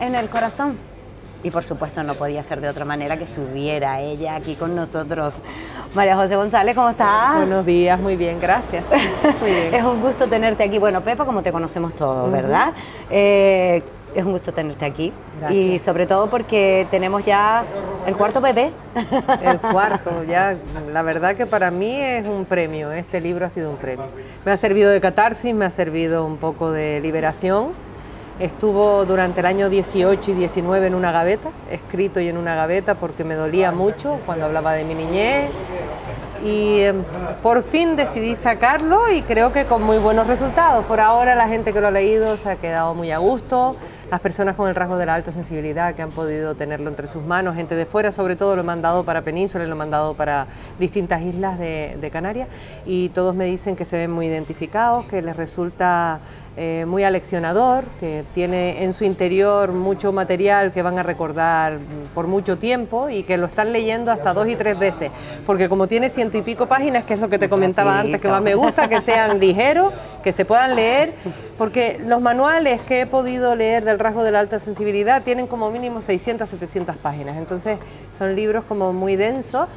en el corazón. Y por supuesto no podía ser de otra manera que estuviera ella aquí con nosotros. María José González, ¿cómo estás? Buenos días, muy bien, gracias. Muy bien. Es un gusto tenerte aquí. Bueno, Pepa, como te conocemos todos, ¿verdad? Es un gusto tenerte aquí. Gracias. Y sobre todo porque tenemos ya el cuarto bebé. El cuarto, ya, la verdad que para mí es un premio, este libro ha sido un premio. Me ha servido de catarsis, me ha servido un poco de liberación. Estuvo durante el año 18 y 19 en una gaveta, escrito y en una gaveta porque me dolía mucho cuando hablaba de mi niñez. Y por fin decidí sacarlo y creo que con muy buenos resultados. Por ahora la gente que lo ha leído se ha quedado muy a gusto, las personas con el rasgo de la alta sensibilidad que han podido tenerlo entre sus manos, gente de fuera, sobre todo lo he mandado para Península, lo he mandado para distintas islas de Canarias y todos me dicen que se ven muy identificados, que les resulta muy aleccionador, que tiene en su interior mucho material que van a recordar por mucho tiempo y que lo están leyendo hasta 2 y 3 veces, porque como tiene 100 y pico páginas, que es lo que te comentaba antes, que más me gusta, que sean ligeros, que se puedan leer, porque los manuales que he podido leer del rasgo de la alta sensibilidad tienen como mínimo 600, 700 páginas, entonces son libros como muy densos,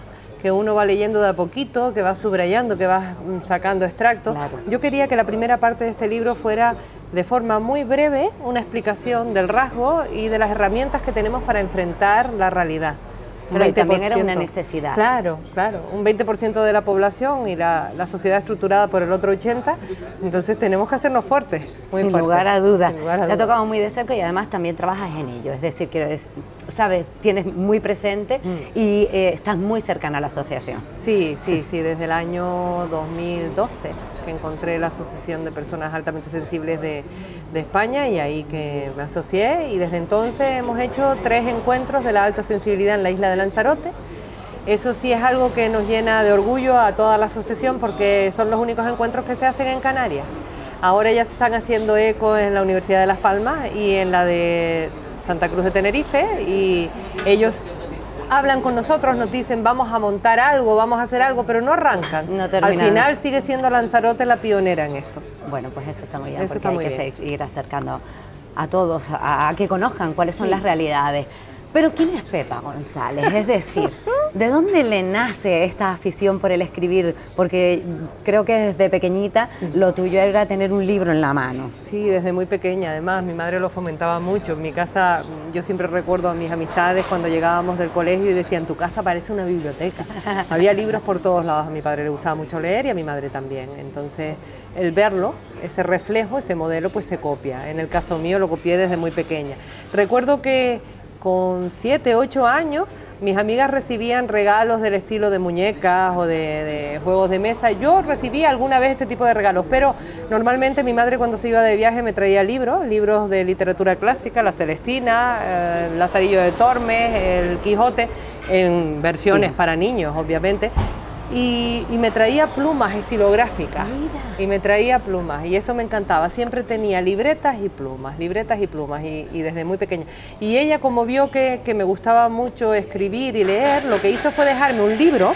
que uno va leyendo de a poquito, que va subrayando, que va sacando extractos. Claro. Yo quería que la primera parte de este libro fuera de forma muy breve una explicación del rasgo y de las herramientas que tenemos para enfrentar la realidad. Pero también era una necesidad. Claro, claro. Un 20% de la población y la sociedad estructurada por el otro 80%, entonces tenemos que hacernos fuertes. Sin lugar a dudas. Te ha tocado muy de cerca y además también trabajas en ello. Es decir, sabes, tienes muy presente y estás muy cercana a la asociación. Sí, desde el año 2012 que encontré la Asociación de Personas Altamente Sensibles de España y ahí que me asocié y desde entonces hemos hecho 3 encuentros de la alta sensibilidad en la isla de Lanzarote. Eso sí es algo que nos llena de orgullo a toda la asociación porque son los únicos encuentros que se hacen en Canarias. Ahora ya se están haciendo eco en la Universidad de Las Palmas y en la de Santa Cruz de Tenerife y ellos hablan con nosotros, nos dicen vamos a montar algo, vamos a hacer algo, pero no arrancan. No terminan. Al final sigue siendo Lanzarote la pionera en esto. Bueno, pues eso está muy bien, porque hay que ir acercando a todos, a que conozcan cuáles son las realidades. Pero ¿quién es Pepa González? Es decir, ¿de dónde le nace esta afición por el escribir? Porque creo que desde pequeñita lo tuyo era tener un libro en la mano. Sí, desde muy pequeña, además, mi madre lo fomentaba mucho. En mi casa, yo siempre recuerdo a mis amistades cuando llegábamos del colegio y decían, tu casa parece una biblioteca. Había libros por todos lados, a mi padre le gustaba mucho leer y a mi madre también. Entonces, el verlo, ese reflejo, ese modelo, pues se copia. En el caso mío lo copié desde muy pequeña. Recuerdo que con 7, 8 años, mis amigas recibían regalos del estilo de muñecas o de juegos de mesa. Yo recibía alguna vez ese tipo de regalos, pero normalmente mi madre cuando se iba de viaje me traía libros de literatura clásica, La Celestina, Lazarillo de Tormes, El Quijote, en versiones para niños, obviamente. Y me traía plumas estilográficas. Mira. Y me traía plumas y eso me encantaba, siempre tenía libretas y plumas y desde muy pequeña. Y ella, como vio que me gustaba mucho escribir y leer, lo que hizo fue dejarme un libro.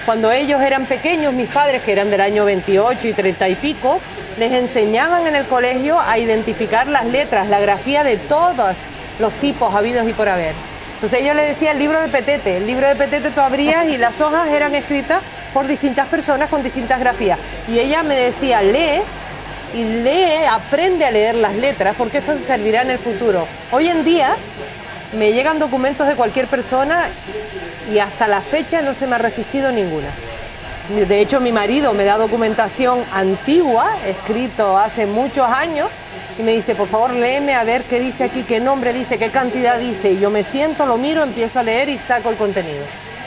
Cuando ellos eran pequeños, mis padres, que eran del año 28 y 30 y pico, les enseñaban en el colegio a identificar las letras, la grafía de todos los tipos habidos y por haber. Entonces ellos le decían el libro de Petete. El libro de Petete tú abrías y las hojas eran escritas por distintas personas con distintas grafías. Y ella me decía, lee, aprende a leer las letras porque esto se servirá en el futuro. Hoy en día me llegan documentos de cualquier persona y hasta la fecha no se me ha resistido ninguna. De hecho, mi marido me da documentación antigua, escrito hace muchos años, y me dice, por favor, léeme a ver qué dice aquí, qué nombre dice, qué cantidad dice. Y yo me siento, lo miro, empiezo a leer y saco el contenido.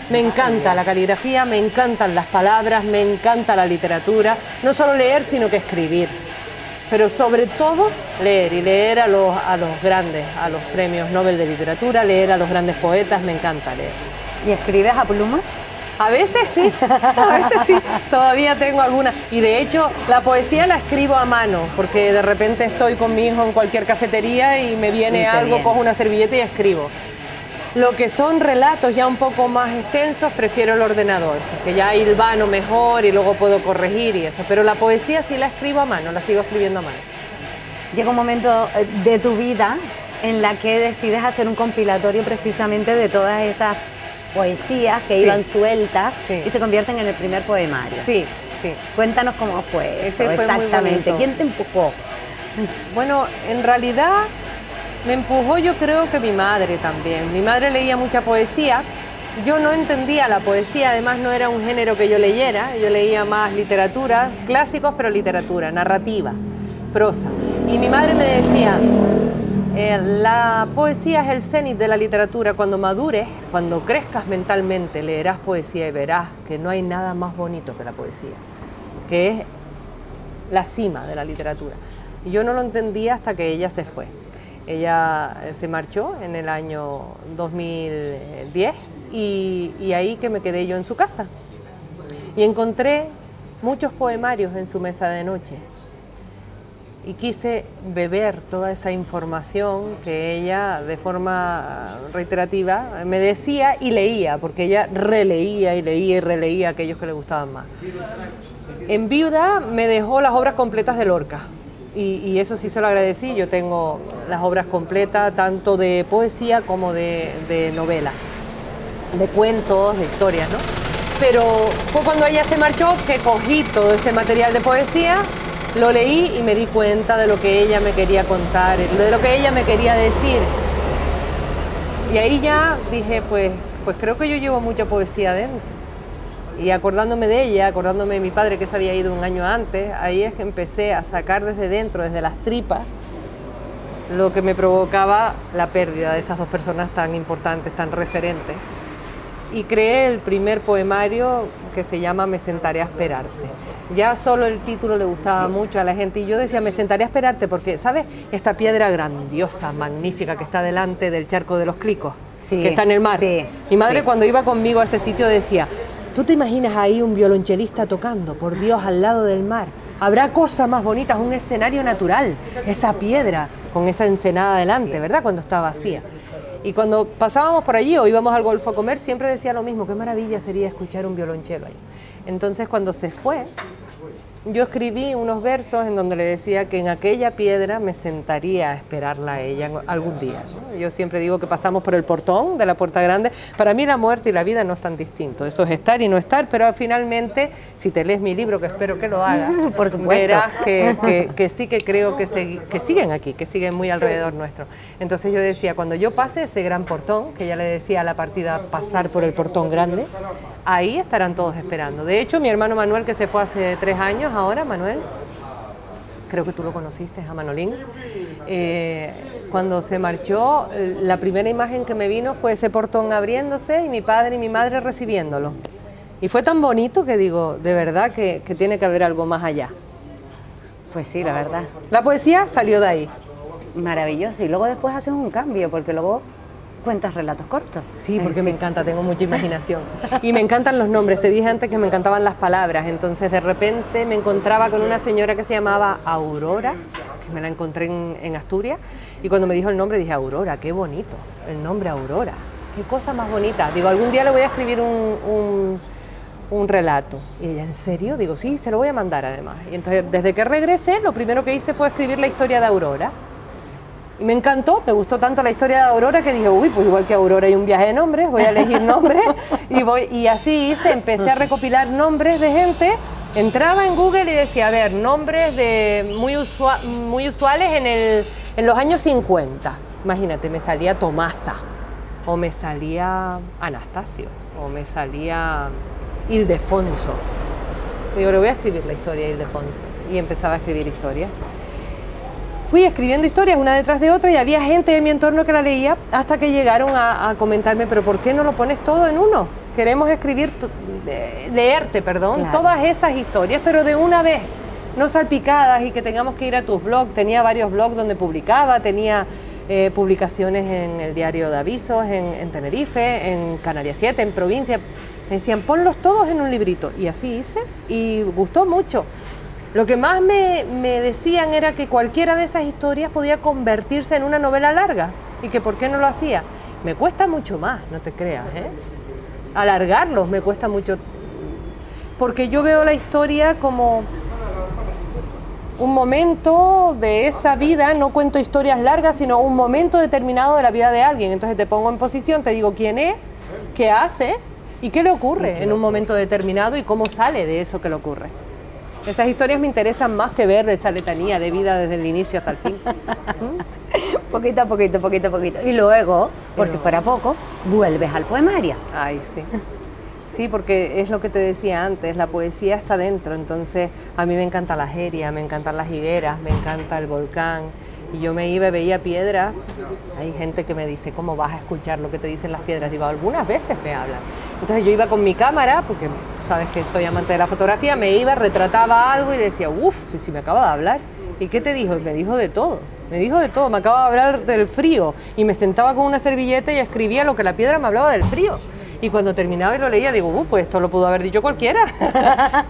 Me encanta la caligrafía, me encantan las palabras, me encanta la literatura. No solo leer, sino que escribir. Pero sobre todo leer, y leer a los grandes, a los premios Nobel de Literatura, leer a los grandes poetas, me encanta leer. ¿Y escribes a pluma? A veces sí, todavía tengo alguna. Y de hecho, la poesía la escribo a mano, porque de repente estoy con mi hijo en cualquier cafetería y me viene algo, cojo una servilleta y escribo. Lo que son relatos ya un poco más extensos, prefiero el ordenador, porque ya hilvano mejor y luego puedo corregir y eso. Pero la poesía sí la escribo a mano, la sigo escribiendo a mano. Llega un momento de tu vida en la que decides hacer un compilatorio precisamente de todas esas poesías que iban sueltas y se convierten en el primer poemario. Sí, sí. Cuéntanos cómo fue eso, Fue exactamente. ¿Quién te empujó? Bueno, en realidad me empujó, yo creo que mi madre también. Mi madre leía mucha poesía. Yo no entendía la poesía, además no era un género que yo leyera. Yo leía más literatura, clásicos, pero literatura, narrativa, prosa. Y mi madre me decía, la poesía es el cenit de la literatura. Cuando madures, cuando crezcas mentalmente, leerás poesía y verás que no hay nada más bonito que la poesía, que es la cima de la literatura. Y yo no lo entendía hasta que ella se fue. Ella se marchó en el año 2010 y ahí que me quedé yo en su casa. Y encontré muchos poemarios en su mesa de noche. Y quise beber toda esa información que ella de forma reiterativa me decía y leía, porque ella releía y leía y releía aquellos que le gustaban más. En viuda me dejó las obras completas de Lorca y eso sí se lo agradecí. Yo tengo las obras completas tanto de poesía como de novela, de cuentos, de historias, ¿no? Pero fue cuando ella se marchó que cogí todo ese material de poesía, lo leí y me di cuenta de lo que ella me quería contar, de lo que ella me quería decir. Y ahí ya dije, pues creo que yo llevo mucha poesía dentro. Y acordándome de ella, acordándome de mi padre que se había ido un año antes, ahí es que empecé a sacar desde dentro, desde las tripas, lo que me provocaba la pérdida de esas dos personas tan importantes, tan referentes. Y creé el primer poemario que se llama Me sentaré a esperarte. Ya solo el título le gustaba mucho a la gente y yo decía, me sentaré a esperarte porque, ¿sabes? Esta piedra grandiosa, magnífica que está delante del charco de los Clicos, que está en el mar. Mi madre cuando iba conmigo a ese sitio decía, ¿tú te imaginas ahí un violonchelista tocando, por Dios, al lado del mar? Habrá cosas más bonitas, un escenario natural, esa piedra con esa ensenada delante, ¿verdad? Cuando está vacía. Y cuando pasábamos por allí o íbamos al Golfo a comer, siempre decía lo mismo, qué maravilla sería escuchar un violonchelo ahí. Entonces cuando se fue, yo escribí unos versos en donde le decía que en aquella piedra me sentaría a esperarla a ella algún día, ¿no? Yo siempre digo que pasamos por el portón de la Puerta Grande. Para mí la muerte y la vida no es tan distinto, eso es estar y no estar, pero finalmente, si te lees mi libro, que espero que lo hagas, por supuesto, verás que sí que creo que siguen aquí, que siguen muy alrededor nuestro. Entonces yo decía, cuando yo pase ese gran portón, que ya le decía a la partida pasar por el portón grande, ahí estarán todos esperando. De hecho, mi hermano Manuel, que se fue hace 3 años ahora, Manuel, creo que tú lo conociste, a Manolín, cuando se marchó, la primera imagen que me vino fue ese portón abriéndose y mi padre y mi madre recibiéndolo. Y fue tan bonito que digo, de verdad que tiene que haber algo más allá. Pues sí, la verdad. La poesía salió de ahí. Maravilloso. Y luego después haces un cambio, porque luego cuentas relatos cortos. Sí, porque me encanta, tengo mucha imaginación. Y me encantan los nombres, te dije antes que me encantaban las palabras, entonces de repente me encontraba con una señora que se llamaba Aurora, que me la encontré en Asturias, y cuando me dijo el nombre dije, Aurora, qué bonito, el nombre Aurora, qué cosa más bonita. Digo, algún día le voy a escribir un relato. Y ella, ¿en serio? Digo, sí, se lo voy a mandar además. Y entonces, desde que regresé, lo primero que hice fue escribir la historia de Aurora. Y me encantó, me gustó tanto la historia de Aurora que dije, uy, pues igual que Aurora hay un viaje de nombres, voy a elegir nombres y así hice, empecé a recopilar nombres de gente, entraba en Google y decía, a ver, nombres muy usuales en los años 50. Imagínate, me salía Tomasa, o me salía Anastasio, o me salía Ildefonso. Digo, le voy a escribir la historia de Ildefonso y empezaba a escribir historias. Fui escribiendo historias una detrás de otra y había gente de mi entorno que la leía hasta que llegaron a comentarme, pero ¿por qué no lo pones todo en uno? Queremos leerte, claro, todas esas historias, pero de una vez, no salpicadas y que tengamos que ir a tus blogs. Tenía varios blogs donde publicaba, tenía publicaciones en el Diario de Avisos, en Tenerife, en Canarias 7, en Provincia. Me decían, ponlos todos en un librito. Y así hice y gustó mucho. Lo que más me decían era que cualquiera de esas historias podía convertirse en una novela larga y que por qué no lo hacía. Me cuesta mucho más, no te creas, ¿eh? Alargarlos me cuesta mucho, porque yo veo la historia como un momento de esa vida, no cuento historias largas, sino un momento determinado de la vida de alguien. Entonces te pongo en posición, te digo quién es, qué hace y qué le ocurre en un momento determinado y cómo sale de eso que le ocurre. Esas historias me interesan más que ver esa letanía de vida desde el inicio hasta el fin. Poquito a poquito, poquito a poquito. Y luego, por si fuera poco, vuelves al poemario. Ay, sí. Sí, porque es lo que te decía antes, la poesía está dentro, entonces a mí me encanta la jeria, me encantan las higueras, me encanta el volcán, y yo me iba y veía piedras. Hay gente que me dice, ¿cómo vas a escuchar lo que te dicen las piedras? Digo, algunas veces me hablan. Entonces yo iba con mi cámara, porque sabes que soy amante de la fotografía, me iba, retrataba algo y decía, uff, si me acaba de hablar. ¿Y qué te dijo? Me dijo de todo. Me dijo de todo, me acaba de hablar del frío. Y me sentaba con una servilleta y escribía lo que la piedra me hablaba del frío. Y cuando terminaba y lo leía, digo, pues esto lo pudo haber dicho cualquiera.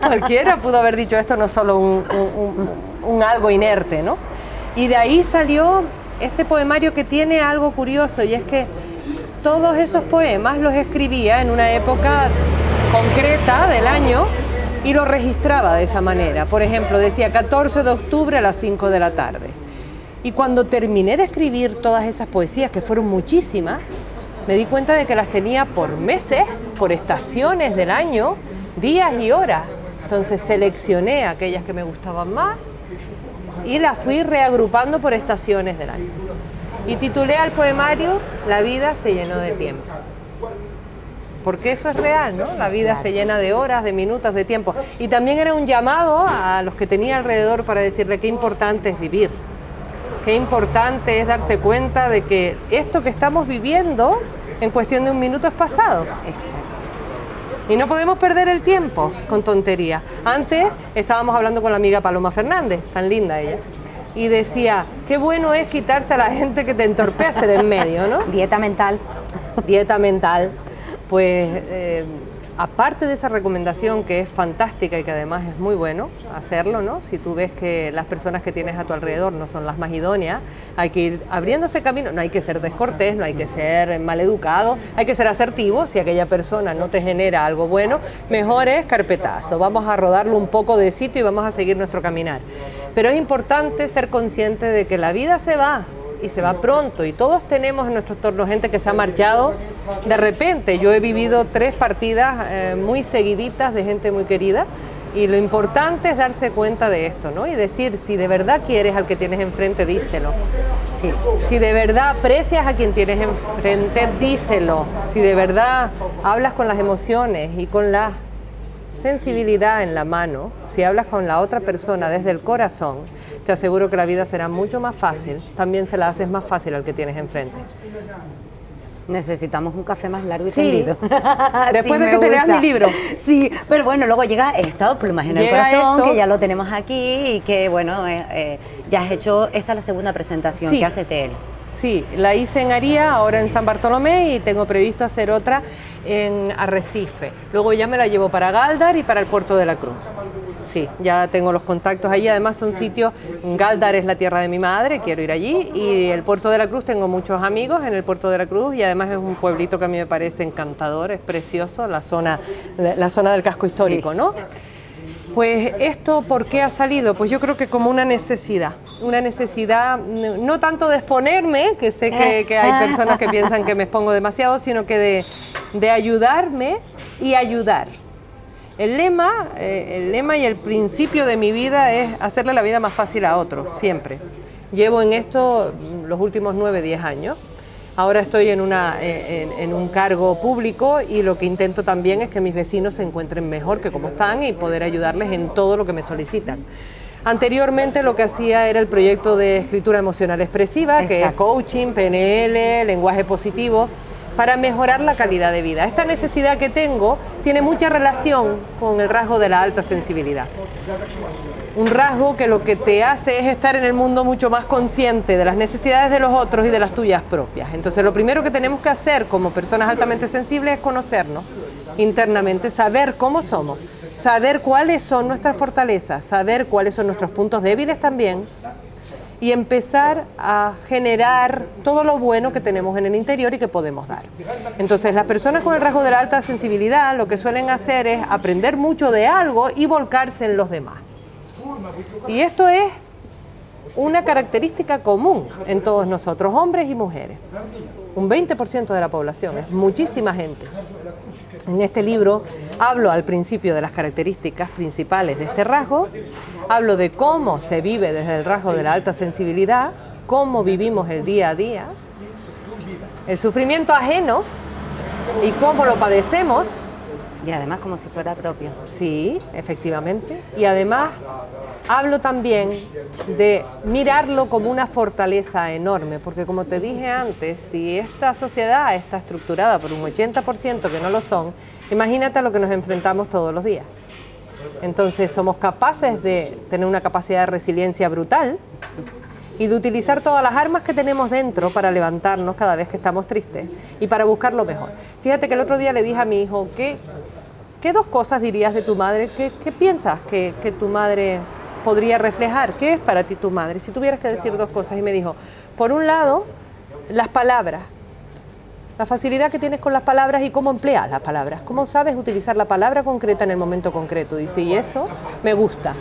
Cualquiera pudo haber dicho esto, no solo un algo inerte, ¿no? Y de ahí salió este poemario que tiene algo curioso, y es que todos esos poemas los escribía en una época concreta del año y lo registraba de esa manera. Por ejemplo, decía 14 de octubre a las 5 de la tarde. Y cuando terminé de escribir todas esas poesías, que fueron muchísimas, me di cuenta de que las tenía por meses, por estaciones del año, días y horas. Entonces seleccioné aquellas que me gustaban más y las fui reagrupando por estaciones del año. Y titulé al poemario La vida se llenó de tiempo. Porque eso es real, ¿no? La vida se llena de horas, de minutos, de tiempo. Y también era un llamado a los que tenía alrededor para decirle qué importante es vivir. Qué importante es darse cuenta de que esto que estamos viviendo en cuestión de un minuto es pasado. Exacto. Y no podemos perder el tiempo con tonterías. Antes estábamos hablando con la amiga Paloma Fernández, tan linda ella, y decía, qué bueno es quitarse a la gente que te entorpece de en medio, ¿no? Dieta mental. Dieta mental. Pues aparte de esa recomendación que es fantástica y que además es muy bueno hacerlo, ¿no? Si tú ves que las personas que tienes a tu alrededor no son las más idóneas, hay que ir abriéndose camino, no hay que ser descortés, no hay que ser maleducado, hay que ser asertivo. Si aquella persona no te genera algo bueno, mejor es carpetazo, vamos a rodarlo un poco de sitio y vamos a seguir nuestro caminar. Pero es importante ser consciente de que la vida se va, y se va pronto, y todos tenemos en nuestro entorno gente que se ha marchado de repente. Yo he vivido 3 partidas muy seguiditas de gente muy querida, y lo importante es darse cuenta de esto, ¿no? Y decir, si de verdad quieres al que tienes enfrente, díselo. Sí. Si de verdad aprecias a quien tienes enfrente, díselo. Si de verdad hablas con las emociones y con la sensibilidad en la mano, si hablas con la otra persona desde el corazón, te aseguro que la vida será mucho más fácil. También se la haces más fácil al que tienes enfrente. Necesitamos un café más largo y tendido. Después sí, de que te leas mi libro. Sí, pero bueno, luego llega esto, Plumas en el Corazón, que ya lo tenemos aquí y que bueno, ya has hecho, esta es la segunda presentación que haces de él. Sí, la hice en Aría, ahora en San Bartolomé, y tengo previsto hacer otra en Arrecife. Luego ya me la llevo para Galdar y para el Puerto de la Cruz. Sí, ya tengo los contactos allí, además son sitios, Galdar es la tierra de mi madre, quiero ir allí, y el Puerto de la Cruz tengo muchos amigos en el Puerto de la Cruz, y además es un pueblito que a mí me parece encantador, es precioso, la zona del casco histórico, ¿no? Pues esto, ¿por qué ha salido? Pues yo creo que como una necesidad, no tanto de exponerme, que sé que hay personas que piensan que me expongo demasiado, sino que de ayudarme y ayudar. El lema y el principio de mi vida es hacerle la vida más fácil a otros, siempre. Llevo en esto los últimos 9, 10 años. Ahora estoy en un cargo público, y lo que intento también es que mis vecinos se encuentren mejor que como están y poder ayudarles en todo lo que me solicitan. Anteriormente lo que hacía era el proyecto de escritura emocional expresiva, que es coaching, PNL, lenguaje positivo, para mejorar la calidad de vida. Esta necesidad que tengo tiene mucha relación con el rasgo de la alta sensibilidad. Un rasgo que lo que te hace es estar en el mundo mucho más consciente de las necesidades de los otros y de las tuyas propias. Entonces lo primero que tenemos que hacer como personas altamente sensibles es conocernos internamente, saber cómo somos, saber cuáles son nuestras fortalezas, saber cuáles son nuestros puntos débiles también, y empezar a generar todo lo bueno que tenemos en el interior y que podemos dar. Entonces, las personas con el rasgo de la alta sensibilidad lo que suelen hacer es aprender mucho de algo y volcarse en los demás. Y esto es una característica común en todos nosotros, hombres y mujeres. Un 20% de la población, es muchísima gente. En este libro hablo al principio de las características principales de este rasgo, hablo de cómo se vive desde el rasgo de la alta sensibilidad, cómo vivimos el día a día, el sufrimiento ajeno y cómo lo padecemos. Y además como si fuera propio. Sí, efectivamente. Y además hablo también de mirarlo como una fortaleza enorme, porque como te dije antes, si esta sociedad está estructurada por un 80% que no lo son, imagínate a lo que nos enfrentamos todos los días. Entonces somos capaces de tener una capacidad de resiliencia brutal y de utilizar todas las armas que tenemos dentro para levantarnos cada vez que estamos tristes y para buscar lo mejor. Fíjate que el otro día le dije a mi hijo, ¿qué dos cosas dirías de tu madre? ¿Qué piensas que tu madre podría reflejar? ¿Qué es para ti tu madre? Si tuvieras que decir dos cosas. Y me dijo, por un lado, las palabras, la facilidad que tienes con las palabras y cómo empleas las palabras, cómo sabes utilizar la palabra concreta en el momento concreto. Dice, y eso me gusta.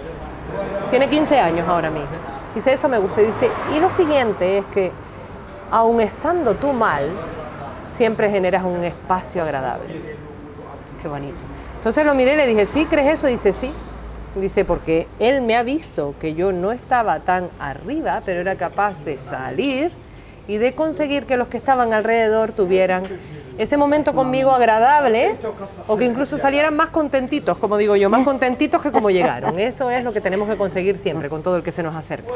Tiene 15 años ahora mismo. Dice, eso me gusta. Dice, y lo siguiente es que, aun estando tú mal, siempre generas un espacio agradable. Qué bonito. Entonces lo miré y le dije, ¿sí crees eso? Dice, sí. Dice, porque él me ha visto que yo no estaba tan arriba, pero era capaz de salir y de conseguir que los que estaban alrededor tuvieran ese momento conmigo agradable o que incluso salieran más contentitos, como digo yo, más contentitos que como llegaron. Eso es lo que tenemos que conseguir siempre con todo el que se nos acerca.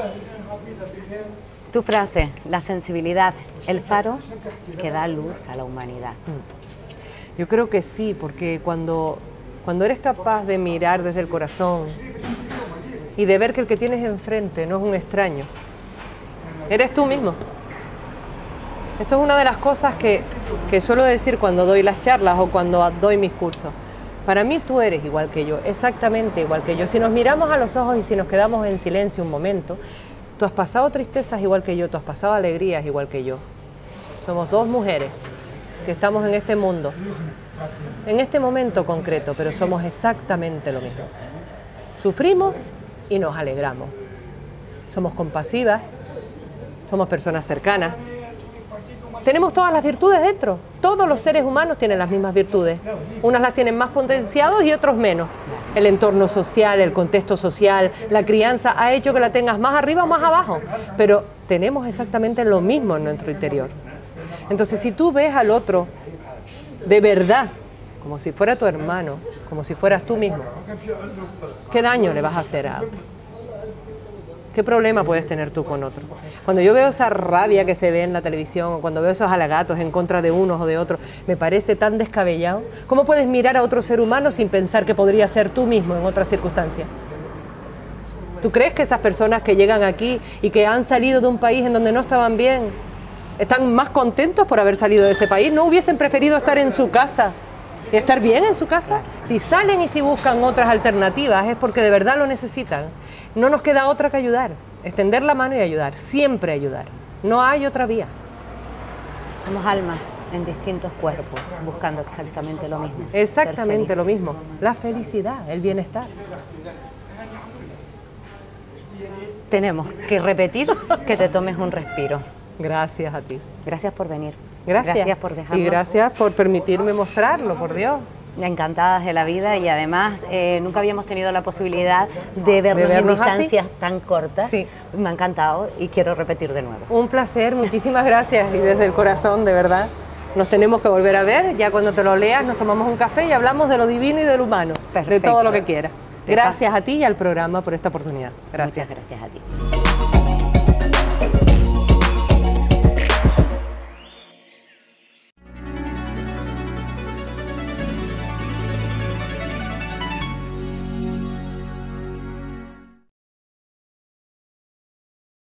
Tu frase, la sensibilidad, el faro que da luz a la humanidad. Yo creo que sí, porque cuando eres capaz de mirar desde el corazón y de ver que el que tienes enfrente no es un extraño, eres tú mismo. Esto es una de las cosas que suelo decir cuando doy las charlas o cuando doy mis cursos. Para mí tú eres igual que yo, exactamente igual que yo. Si nos miramos a los ojos y si nos quedamos en silencio un momento, tú has pasado tristezas igual que yo, tú has pasado alegrías igual que yo. Somos dos mujeres que estamos en este mundo, en este momento concreto, pero somos exactamente lo mismo. Sufrimos y nos alegramos. Somos compasivas, somos personas cercanas. Tenemos todas las virtudes dentro. Todos los seres humanos tienen las mismas virtudes. Unas las tienen más potenciados y otros menos. El entorno social, el contexto social, la crianza ha hecho que la tengas más arriba o más abajo. Pero tenemos exactamente lo mismo en nuestro interior. Entonces, si tú ves al otro de verdad, como si fuera tu hermano, como si fueras tú mismo, ¿qué daño le vas a hacer a otro? ¿Qué problema puedes tener tú con otro? Cuando yo veo esa rabia que se ve en la televisión, o cuando veo esos halagatos en contra de unos o de otros, me parece tan descabellado. ¿Cómo puedes mirar a otro ser humano sin pensar que podría ser tú mismo en otras circunstancias? ¿Tú crees que esas personas que llegan aquí y que han salido de un país en donde no estaban bien, están más contentos por haber salido de ese país? ¿No hubiesen preferido estar en su casa y estar bien en su casa? Si salen y si buscan otras alternativas es porque de verdad lo necesitan. No nos queda otra que ayudar, extender la mano y ayudar, siempre ayudar. No hay otra vía. Somos almas en distintos cuerpos, buscando exactamente lo mismo. Exactamente lo mismo, la felicidad, el bienestar. Tenemos que repetir que te tomes un respiro. Gracias a ti. Gracias por venir. Gracias por dejarnos. Y gracias por permitirme mostrarlo, por Dios. Encantadas de la vida y además nunca habíamos tenido la posibilidad de vernos en distancias así, tan cortas. Sí. Me ha encantado y quiero repetir de nuevo. Un placer, muchísimas gracias y desde el corazón, de verdad. Nos tenemos que volver a ver, ya cuando te lo leas nos tomamos un café y hablamos de lo divino y de lo humano, perfecto, de todo lo que quieras. Gracias a ti y al programa por esta oportunidad. Gracias. Muchas gracias a ti.